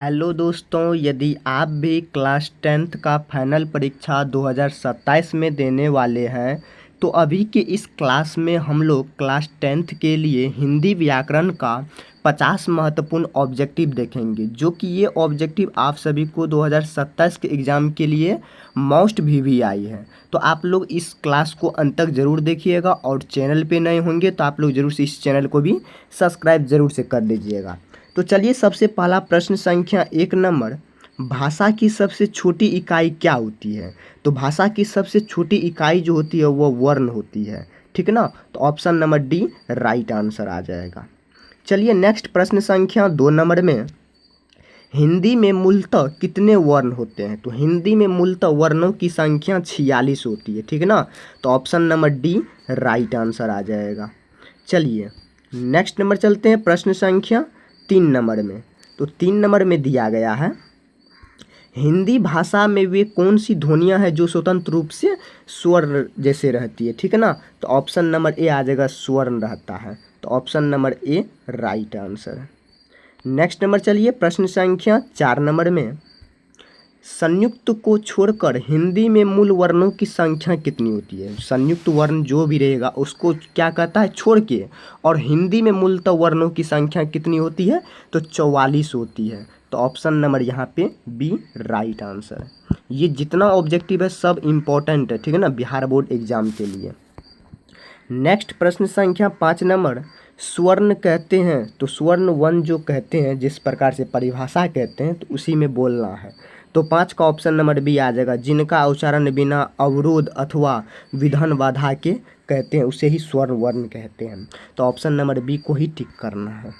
Hello दोस्तों, यदि आप भी क्लास 10th का फाइनल परीक्षा 2027 में देने वाले हैं तो अभी के इस क्लास में हम लोग क्लास 10th के लिए हिंदी व्याकरण का 50 महत्वपूर्ण ऑब्जेक्टिव देखेंगे, जो कि ये ऑब्जेक्टिव आप सभी को 2027 के एग्ज़ाम के लिए मोस्ट VVI है। तो आप लोग इस क्लास को अंत तक ज़रूर देखिएगा और चैनल पे नए होंगे तो आप लोग ज़रूर से इस चैनल को भी सब्सक्राइब ज़रूर से कर लीजिएगा। तो चलिए, सबसे पहला प्रश्न संख्या 1 नंबर, भाषा की सबसे छोटी इकाई क्या होती है? तो भाषा की सबसे छोटी इकाई जो होती है वो वर्ण होती है, ठीक ना। तो option number D right answer आ जाएगा। चलिए नेक्स्ट प्रश्न संख्या 2 नंबर में, हिंदी में मूलतः कितने वर्ण होते हैं? तो हिंदी में मूलतः वर्णों की संख्या 46 होती है, ठीक ना। तो option number D right answer आ जाएगा। चलिए नेक्स्ट नंबर चलते हैं प्रश्न संख्या 3 नंबर में। तो 3 नंबर में दिया गया है, हिंदी भाषा में वे कौन सी ध्वनियाँ हैं जो स्वतंत्र रूप से स्वर जैसे रहती है, ठीक है ना। तो ऑप्शन नंबर ए आ जाएगा, स्वर्ण रहता है। तो option number A right answer. Next number चलिए प्रश्न संख्या 4 नंबर में, संयुक्त को छोड़कर हिंदी में मूल वर्णों की संख्या कितनी होती है? संयुक्त वर्ण जो भी रहेगा उसको क्या कहता है, छोड़ के, और हिंदी में मूलतः वर्णों की संख्या कितनी होती है? तो 44 होती है। तो ऑप्शन नंबर यहाँ पे बी राइट आंसर है। ये जितना ऑब्जेक्टिव है सब इम्पोर्टेंट है, ठीक है ना, बिहार बोर्ड एग्जाम के लिए। नेक्स्ट प्रश्न संख्या 5 नंबर, स्वर्ण कहते हैं तो स्वर्ण वन जो कहते हैं, जिस प्रकार से परिभाषा कहते हैं तो उसी में बोलना है। तो 5 का ऑप्शन नंबर बी आ जाएगा, जिनका उच्चारण बिना अवरोध अथवा विधान बाधा के कहते हैं उसे ही स्वर्ण वर्ण कहते हैं। तो ऑप्शन नंबर बी को ही टिक करना है।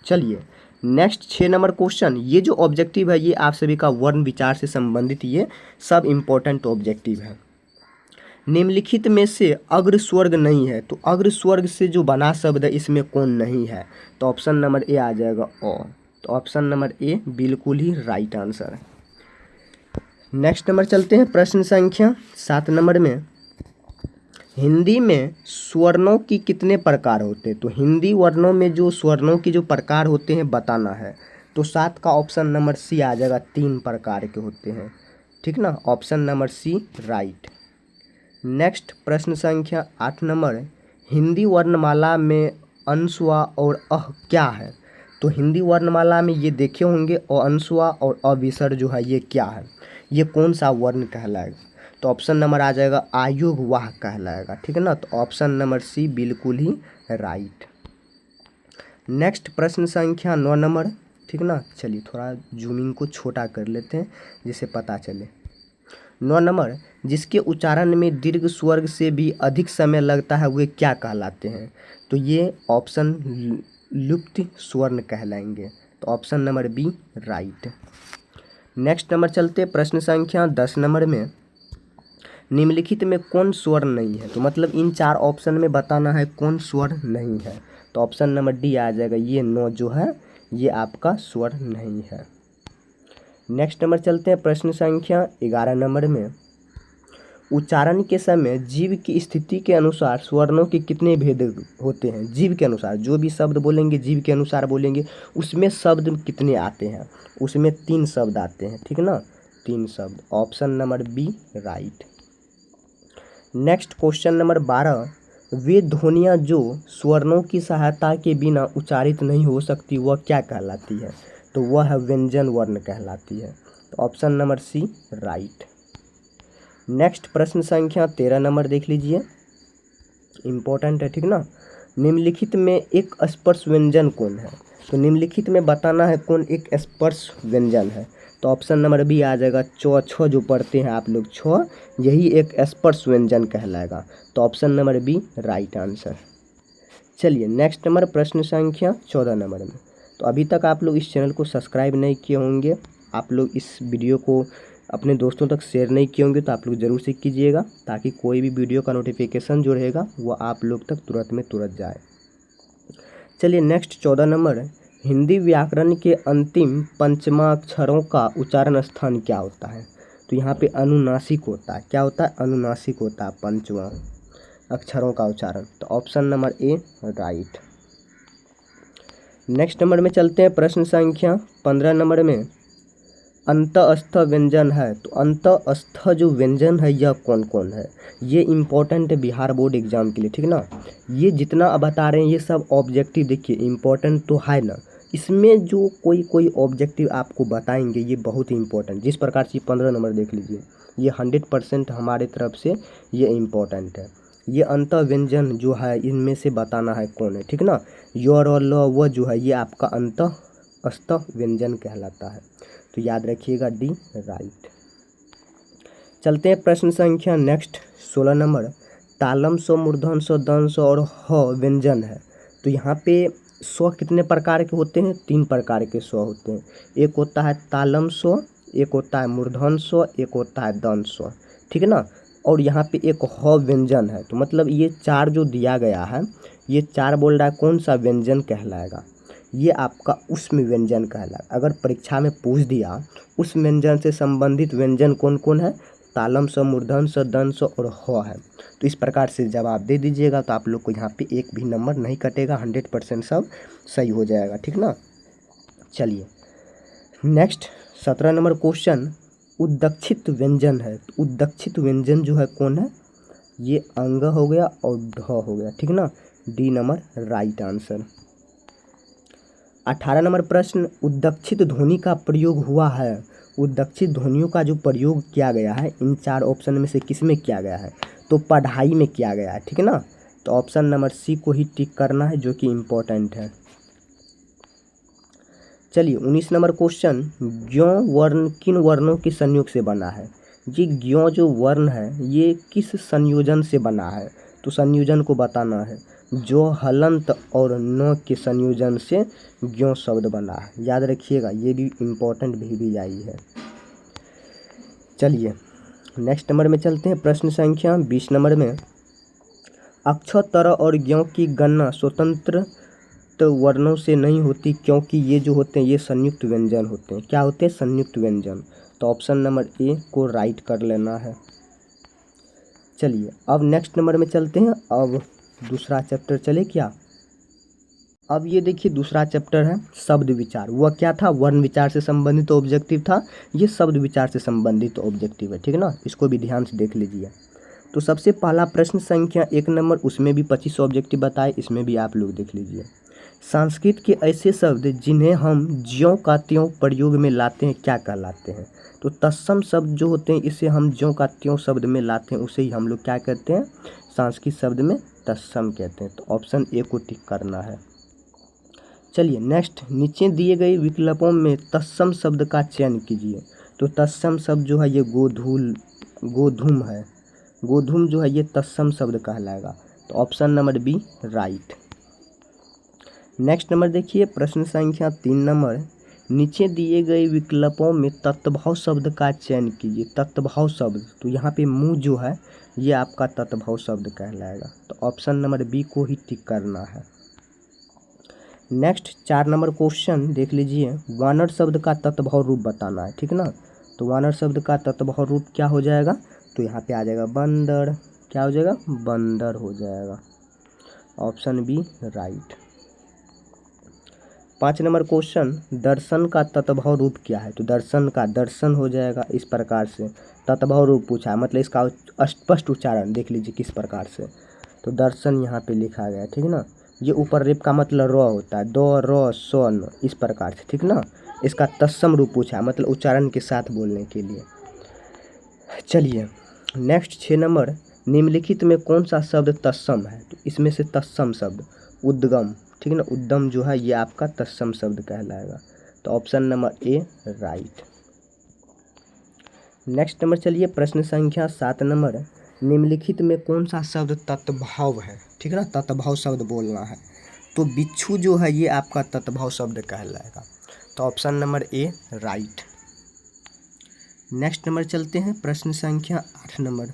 चलिए नेक्स्ट 6 नंबर क्वेश्चन, ये जो ऑब्जेक्टिव है ये आप सभी का वर्ण विचार से संबंधित ये सब इम्पोर्टेंट ऑब्जेक्टिव है। निम्नलिखित में से अग्र स्वर्ग नहीं है, तो अग्र स्वर्ग से जो बना शब्द है इसमें कौन नहीं है? तो ऑप्शन नंबर ए आ जाएगा और। तो ऑप्शन नंबर ए बिल्कुल ही राइट आंसर है। नेक्स्ट नंबर चलते हैं प्रश्न संख्या 7 नंबर में, हिंदी में स्वर्णों की कितने प्रकार होते हैं? तो हिंदी वर्णों में जो स्वर्णों की जो प्रकार होते हैं बताना है। तो 7 का ऑप्शन नंबर सी आ जाएगा, 3 प्रकार के होते हैं, ठीक ना। Option number C right. Next प्रश्न संख्या 8 नंबर, हिंदी वर्णमाला में अंशवा और अह क्या है? तो हिंदी वर्णमाला में ये देखे होंगे अंशवा और अविसर्ग जो है ये क्या है, ये कौन सा वर्ण कहलाएगा? तो ऑप्शन नंबर आ जाएगा आयुग वाह कहलाएगा, ठीक है ना। तो ऑप्शन नंबर सी बिल्कुल ही राइट। नेक्स्ट प्रश्न संख्या 9 नंबर, ठीक ना। चलिए थोड़ा जूमिंग को छोटा कर लेते हैं जिससे पता चले। 9 नंबर, जिसके उच्चारण में दीर्घ स्वर्ग से भी अधिक समय लगता है वे क्या कहलाते हैं? तो ये ऑप्शन लुप्त स्वर्ण कहलाएंगे। तो option number B right. Next number चलते प्रश्न संख्या 10 नंबर में, निम्नलिखित में कौन स्वर्ण नहीं है? तो मतलब इन 4 ऑप्शन में बताना है कौन स्वर्ण नहीं है। तो ऑप्शन नंबर डी आ जाएगा, ये 9 जो है ये आपका स्वर्ण नहीं है। नेक्स्ट नंबर चलते हैं प्रश्न संख्या 11 नंबर में, उच्चारण के समय जीव की स्थिति के अनुसार स्वर्णों के कितने भेद होते हैं? जीव के अनुसार जो भी शब्द बोलेंगे जीव के अनुसार बोलेंगे, उसमें शब्द कितने आते हैं? उसमें 3 शब्द आते हैं, ठीक ना, 3 शब्द। Option number B right. Next question number 12, वे ध्वनियाँ जो स्वर्णों की सहायता के बिना उच्चारित नहीं हो सकती वह क्या कहलाती है? तो वह है व्यंजन वर्ण कहलाती है। तो option number C right. Next प्रश्न संख्या 13 नंबर देख लीजिए, इम्पोर्टेंट है, ठीक ना। निम्नलिखित में एक स्पर्श व्यंजन कौन है? तो निम्नलिखित में बताना है कौन एक स्पर्श व्यंजन है। तो ऑप्शन नंबर बी आ जाएगा, छ जो पढ़ते हैं आप लोग छ, यही एक स्पर्श व्यंजन कहलाएगा। तो option number B right answer. चलिए नेक्स्ट नंबर प्रश्न संख्या 14 नंबर में, तो अभी तक आप लोग इस चैनल को सब्सक्राइब नहीं किए होंगे, आप लोग इस वीडियो को अपने दोस्तों तक शेयर नहीं किए होंगे तो आप लोग ज़रूर से कीजिएगा, ताकि कोई भी वीडियो का नोटिफिकेशन जो रहेगा वो आप लोग तक तुरंत में तुरंत जाए। चलिए नेक्स्ट 14 नंबर, हिंदी व्याकरण के अंतिम पंचमाक्षरों का उच्चारण स्थान क्या होता है? तो यहाँ पे अनुनासिक होता है। क्या होता है? अनुनासिक होता है पंचमा अक्षरों का उच्चारण। तो option number A right. Next number में चलते हैं प्रश्न संख्या 15 नंबर में, अंतःस्थ व्यंजन है, तो अंतःस्थ जो व्यंजन है यह कौन कौन है, ये इम्पोर्टेंट है बिहार बोर्ड एग्जाम के लिए, ठीक ना। ये जितना अब बता रहे हैं ये सब ऑब्जेक्टिव देखिए इम्पोर्टेंट तो है ना, इसमें जो कोई कोई ऑब्जेक्टिव आपको बताएंगे ये बहुत ही इंपॉर्टेंट, जिस प्रकार से 15 नंबर देख लीजिए, ये 100% हमारे तरफ से ये इम्पोर्टेंट है। ये अंत व्यंजन जो है इनमें से बताना है कौन है, ठीक ना। योर और ल वो जो है ये आपका अंतःस्थ व्यंजन कहलाता है, तो याद रखिएगा डी राइट। चलते हैं प्रश्न संख्या नेक्स्ट 16 नंबर। तालम स्व मूर्धन स्व दंश और ह व्यंजन है, तो यहाँ पे स्व कितने प्रकार के होते हैं, 3 प्रकार के स्व होते हैं। एक होता है तालम स्व, एक होता है मूर्धन स्व, एक होता है दंश स्व, ठीक है ना। और यहाँ पे एक ह व्यंजन है, तो मतलब ये 4 जो दिया गया है, ये 4 बोल रहा है कौन सा व्यंजन कहलाएगा, ये आपका उसमें व्यंजन कहलाएगा। अगर परीक्षा में पूछ दिया उस व्यंजन से संबंधित व्यंजन कौन कौन है, तालम स, मूर्धन स, दंश और ह है, तो इस प्रकार से जवाब दे दीजिएगा, तो आप लोग को यहाँ पे एक भी नंबर नहीं कटेगा, 100% सब सही हो जाएगा, ठीक ना। चलिए नेक्स्ट 17 नंबर क्वेश्चन, उद्दक्षित व्यंजन है, तो उद्दक्षित व्यंजन जो है कौन है, ये अंग हो गया और ढ हो गया, ठीक ना। D number right answer. 18 number प्रश्न, उद्दक्षित ध्वनि का प्रयोग हुआ है, उद्दक्षित ध्वनियों का जो प्रयोग किया गया है इन 4 ऑप्शन में से किस में किया गया है, तो पढ़ाई में किया गया है, ठीक है ना। तो ऑप्शन नंबर सी को ही टिक करना है जो कि इम्पोर्टेंट है। चलिए 19 नंबर क्वेश्चन, ज्यों वर्ण किन वर्णों के संयोग से बना है, ये ज्यों जो वर्ण है ये किस संयोजन से बना है, तो संयोजन को बताना है। जो हलंत और न के संयोजन से ज्यों शब्द बना है, याद रखिएगा, ये भी इम्पोर्टेंट भी आई है। चलिए नेक्स्ट नंबर में चलते हैं, प्रश्न संख्या 20 नंबर में, अक्षर तरह और ज्यों की गणना स्वतंत्र तो वर्णों से नहीं होती, क्योंकि ये जो होते हैं ये संयुक्त व्यंजन होते हैं। क्या होते हैं, संयुक्त व्यंजन। तो ऑप्शन नंबर ए को राइट कर लेना है। चलिए अब नेक्स्ट नंबर में चलते हैं, अब दूसरा चैप्टर चले क्या। अब ये देखिए दूसरा चैप्टर है शब्द विचार, वह क्या था, वर्ण विचार से संबंधित ऑब्जेक्टिव था, ये शब्द विचार से संबंधित ऑब्जेक्टिव है, ठीक है ना। इसको भी ध्यान से देख लीजिए। तो सबसे पहला प्रश्न संख्या 1 नंबर, उसमें भी 25 ऑब्जेक्टिव बताए, इसमें भी आप लोग देख लीजिए। संस्कृत के ऐसे शब्द जिन्हें हम ज्यों का त्यों प्रयोग में लाते हैं क्या कहलाते हैं, तो तत्सम शब्द जो होते हैं इसे हम ज्यों का त्यों शब्द में लाते हैं उसे ही हम लोग क्या कहते हैं, संस्कृत शब्द में तत्सम कहते हैं। तो ऑप्शन ए को टिक करना है। चलिए नेक्स्ट, नीचे दिए गए विकल्पों में तत्सम शब्द का चयन कीजिए। तो तत्सम शब्द जो है ये गोधूम है, गोधूम जो है ये तत्सम शब्द कहलाएगा। तो option number B right. Next number देखिए प्रश्न संख्या 3 नंबर, नीचे दिए गए विकल्पों में तत्भव शब्द का चयन कीजिए। तत्भव शब्द, तो यहाँ पे मुँह जो है ये आपका तत्भव शब्द कहलाएगा। तो ऑप्शन नंबर बी को ही टिक करना है। नेक्स्ट 4 नंबर क्वेश्चन देख लीजिए, वानर शब्द का तत्भव रूप बताना है, ठीक ना। तो वानर शब्द का तत्भव रूप क्या हो जाएगा, तो यहाँ पे आ जाएगा बंदर, क्या हो जाएगा, बंदर हो जाएगा। Option B right. 5 number question, दर्शन का तत्भव रूप क्या है, तो दर्शन का दर्शन हो जाएगा। इस प्रकार से तत्भव रूप पूछा है, मतलब इसका स्पष्ट उच्चारण देख लीजिए किस प्रकार से। तो दर्शन यहाँ पे लिखा गया है, ठीक ना। ये ऊपर रेप का मतलब र होता है, दो र सन, इस प्रकार से, ठीक ना। इसका तत्सम रूप पूछा है, मतलब उच्चारण के साथ बोलने के लिए। चलिए नेक्स्ट 6 नंबर, निम्नलिखित में कौन सा शब्द तत्सम है, तो इसमें से तत्सम शब्द उद्गम, ठीक है ना, उद्गम जो है ये आपका तत्सम शब्द कहलाएगा। तो option number A right. Next number चलिए प्रश्न संख्या 7 नंबर, निम्नलिखित में कौन सा शब्द तत्भव है, ठीक है ना, तत्भव शब्द बोलना है। तो बिच्छू जो है ये आपका तत्भव शब्द कहलाएगा। तो option number A right. Next number चलते हैं प्रश्न संख्या 8 नंबर,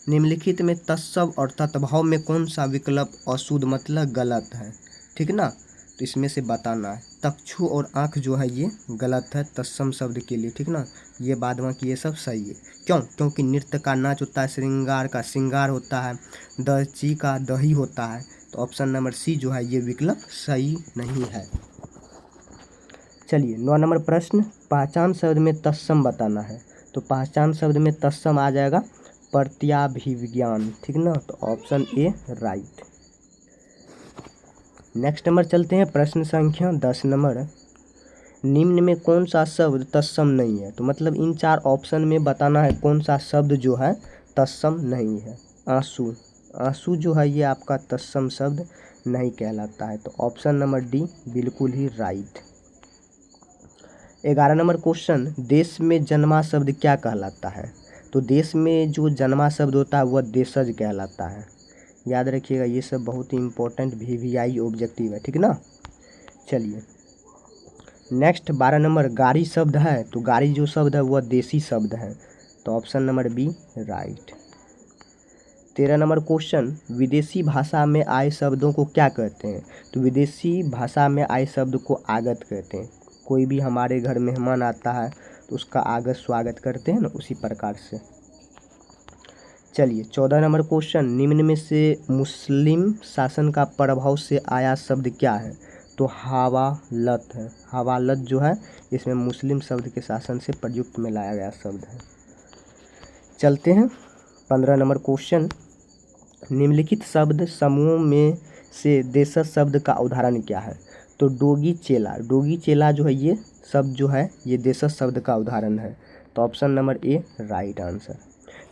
निम्नलिखित में तत्सम और तत्भव में कौन सा विकल्प अशुद्ध मतलब गलत है, ठीक है ना। तो इसमें से बताना है। तक्षु और आँख जो है ये गलत है तत्सम शब्द के लिए, ठीक ना। ये बाद बाकी ये सब सही है, क्यों, क्योंकि नृत्य का नाच होता है, श्रृंगार का श्रृंगार होता है, दही का दही होता है। तो ऑप्शन नंबर सी जो है ये विकल्प सही नहीं है। चलिए 9 नंबर प्रश्न, पहचान शब्द में तत्सम बताना है। तो पहचान शब्द में तत्सम आ जाएगा प्रत्याभिविज्ञान, ठीक ना। तो option A right. Next number चलते हैं, प्रश्न संख्या 10 नंबर, निम्न में कौन सा शब्द तत्सम नहीं है। तो मतलब इन 4 ऑप्शन में बताना है कौन सा शब्द जो है तत्सम नहीं है। आंसू, आंसू जो है ये आपका तत्सम शब्द नहीं कहलाता है। तो ऑप्शन नंबर डी बिल्कुल ही राइट। 11 नंबर क्वेश्चन, देश में जन्मा शब्द क्या कहलाता है। तो देश में जो जन्मा शब्द होता है वह देशज कहलाता है। याद रखिएगा, ये सब बहुत ही इंपॉर्टेंट VVI ऑब्जेक्टिव है, ठीक ना। चलिए नेक्स्ट 12 नंबर, गाड़ी शब्द है। तो गाड़ी जो शब्द है वह देसी शब्द है। तो option number B right. 13 number question, विदेशी भाषा में आए शब्दों को क्या कहते हैं। तो विदेशी भाषा में आए शब्द को आगत कहते हैं। कोई भी हमारे घर मेहमान आता है तो उसका आगत स्वागत करते हैं ना, उसी प्रकार से। चलिए 14 नंबर क्वेश्चन, निम्न में से मुस्लिम शासन का प्रभाव से आया शब्द क्या है। तो हवालत है। हवालत जो है इसमें मुस्लिम शब्द के शासन से प्रयुक्त में लाया गया शब्द है। चलते हैं 15 नंबर क्वेश्चन, निम्नलिखित शब्द समूह में से देशज शब्द का उदाहरण क्या है। तो डोगी चेला, डोगी चेला जो है ये शब्द जो है ये देशज शब्द का उदाहरण है। तो option number A right answer.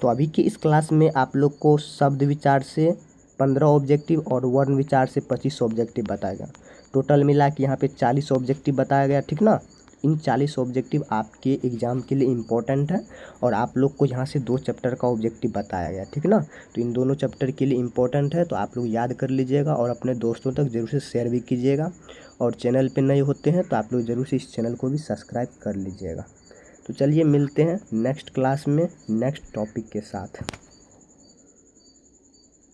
तो अभी की इस क्लास में आप लोग को शब्द विचार से 15 ऑब्जेक्टिव और वर्ण विचार से 25 ऑब्जेक्टिव बताएगा। टोटल मिला के यहाँ पे 40 ऑब्जेक्टिव बताया गया, ठीक ना। इन 40 ऑब्जेक्टिव आपके एग्ज़ाम के लिए इम्पोर्टेंट है और आप लोग को यहाँ से 2 चैप्टर का ऑब्जेक्टिव बताया गया, ठीक ना। तो इन दोनों चैप्टर के लिए इम्पोर्टेंट है, तो आप लोग याद कर लीजिएगा और अपने दोस्तों तक ज़रूर से शेयर भी कीजिएगा। और चैनल पे नए होते हैं तो आप लोग ज़रूर से इस चैनल को भी सब्सक्राइब कर लीजिएगा। तो चलिए मिलते हैं नेक्स्ट क्लास में नेक्स्ट टॉपिक के साथ।